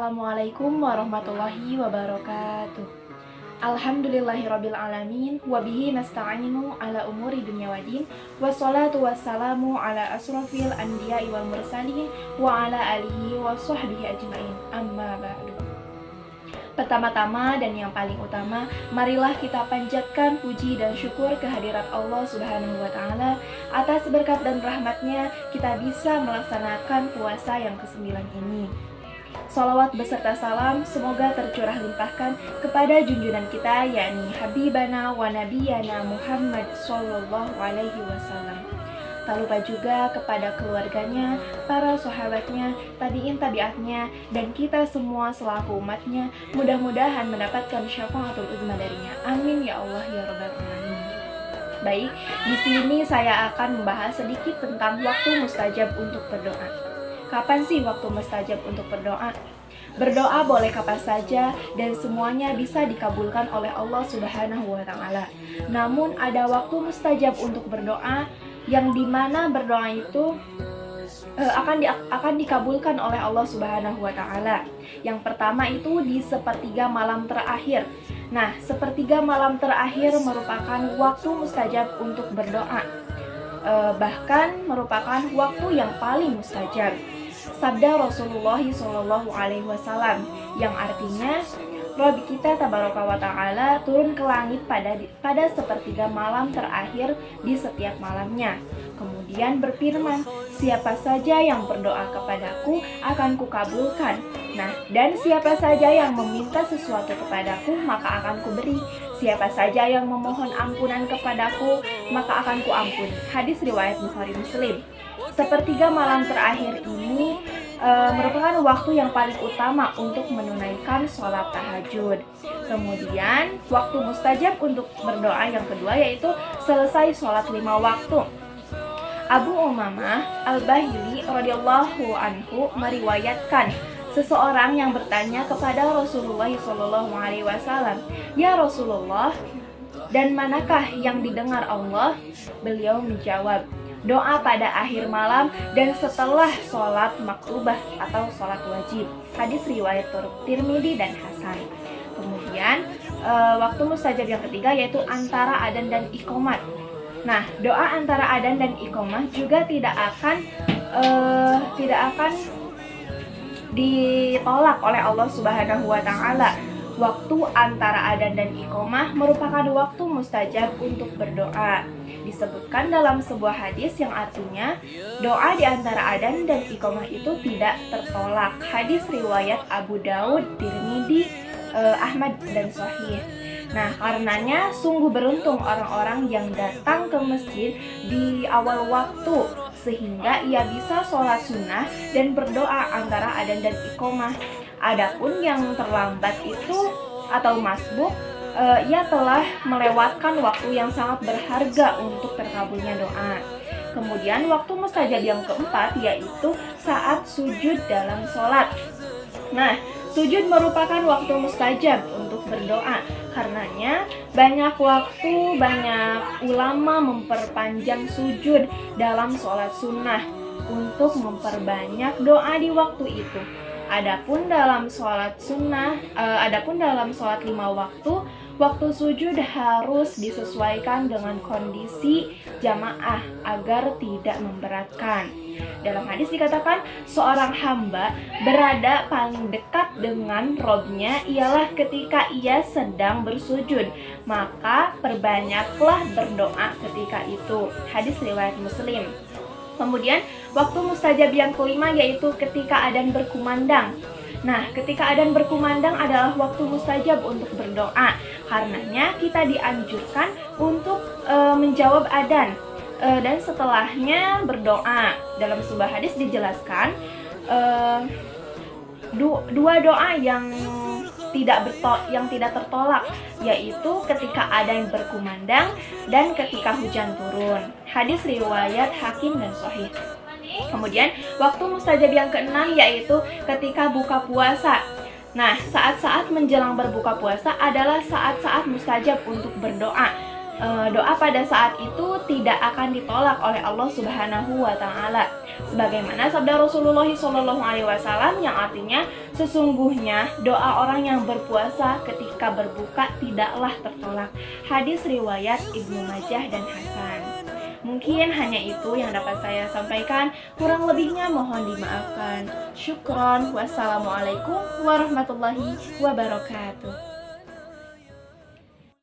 Assalamualaikum warahmatullahi wabarakatuh. Alhamdulillahirabbil alamin wa bihi nasta'inu ala umuri dunya waddin wassalatu wassalamu ala asrofil anbiya'i wal mursalin wa ala alihi wa sahbihi ajmain. Amma ba'du. Pertama-tama dan yang paling utama, marilah kita panjatkan puji dan syukur kehadirat Allah Subhanahu wa Ta'ala. Atas berkat dan rahmatnya kita bisa melaksanakan puasa yang ke-9 ini. Shalawat beserta salam semoga tercurah limpahkan kepada junjungan kita, yakni Habibana wa Nabiyana Muhammad Sallallahu Alaihi Wasallam. Tak lupa juga kepada keluarganya, para sahabatnya, tabi'in tabi'atnya, dan kita semua selaku umatnya. Mudah-mudahan mendapatkan syafaatul uzma darinya. Amin ya Allah ya Rabbal Alamin. Baik, di sini saya akan membahas sedikit tentang waktu mustajab untuk berdoa. Kapan sih waktu mustajab untuk berdoa? Berdoa boleh kapan saja dan semuanya bisa dikabulkan oleh Allah Subhanahu wa Ta'ala. Namun ada waktu mustajab untuk berdoa yang dimana berdoa itu akan dikabulkan oleh Allah Subhanahu wa Ta'ala. Yang pertama itu di sepertiga malam terakhir. Nah, sepertiga malam terakhir merupakan waktu mustajab untuk berdoa. Bahkan merupakan waktu yang paling mustajab. Sabda Rasulullah Shallallahu Alaihi Wasallam yang artinya Rabb kita tabaraka wa ta'ala turun ke langit pada sepertiga malam terakhir di setiap malamnya. Kemudian berfirman, siapa saja yang berdoa kepadaku akan kukabulkan. Nah, dan siapa saja yang meminta sesuatu kepadaku maka akan kuberi. Siapa saja yang memohon ampunan kepadaku maka akan kuampuni. Hadis riwayat Bukhari Muslim. Sepertiga malam terakhir ini merupakan waktu yang paling utama untuk menunaikan sholat tahajud. Kemudian waktu mustajab untuk berdoa yang kedua yaitu selesai sholat 5 waktu. Abu Umamah Al-Bahili radhiyallahu anhu meriwayatkan seseorang yang bertanya kepada Rasulullah SAW, "Ya Rasulullah, dan manakah yang didengar Allah?" Beliau menjawab, doa pada akhir malam dan setelah sholat maktubah atau sholat wajib. Hadis riwayat Tirmidzi dan Hasan. Kemudian waktu mustajab yang ketiga yaitu antara adzan dan iqamah. Nah, doa antara adzan dan iqamah juga tidak akan ditolak oleh Allah Subhanahu wa Ta'ala. Waktu antara adzan dan iqamah merupakan waktu mustajab untuk berdoa. Disebutkan dalam sebuah hadis yang artinya doa di antara adzan dan iqamah itu tidak tertolak. Hadis riwayat Abu Daud, Tirmidzi, Ahmad dan Sahih. Nah, karenanya sungguh beruntung orang-orang yang datang ke masjid di awal waktu sehingga ia bisa sholat sunnah dan berdoa antara adzan dan iqamah. Adapun yang terlambat itu atau masbuk, ia telah melewatkan waktu yang sangat berharga untuk terkabulnya doa. Kemudian waktu mustajab yang keempat yaitu saat sujud dalam sholat. Nah, sujud merupakan waktu mustajab untuk berdoa. Karenanya banyak ulama memperpanjang sujud dalam sholat sunnah untuk memperbanyak doa di waktu itu. Adapun dalam sholat 5 waktu sujud harus disesuaikan dengan kondisi jamaah agar tidak memberatkan. Dalam hadis dikatakan, seorang hamba berada paling dekat dengan Robnya ialah ketika ia sedang bersujud, maka perbanyaklah berdoa ketika itu. Hadis riwayat Muslim. Kemudian waktu mustajab yang kelima yaitu ketika adzan berkumandang. Nah, ketika adzan berkumandang adalah waktu mustajab untuk berdoa. Karenanya kita dianjurkan untuk menjawab adzan dan setelahnya berdoa. Dalam sebuah hadis dijelaskan dua doa yang tidak tertolak, yaitu ketika adzan berkumandang dan ketika hujan turun. Hadis riwayat Hakim dan Sahih. Kemudian waktu mustajab yang keenam yaitu ketika buka puasa. Nah, saat-saat menjelang berbuka puasa adalah saat-saat mustajab untuk berdoa. Doa pada saat itu tidak akan ditolak oleh Allah Subhanahu wa Ta'ala. Sebagaimana sabda Rasulullah SAW yang artinya, sesungguhnya doa orang yang berpuasa ketika berbuka tidaklah tertolak. Hadis riwayat Ibnu Majah dan Hasan. Mungkin hanya itu yang dapat saya sampaikan, kurang lebihnya mohon dimaafkan. Syukron, wassalamualaikum warahmatullahi wabarakatuh.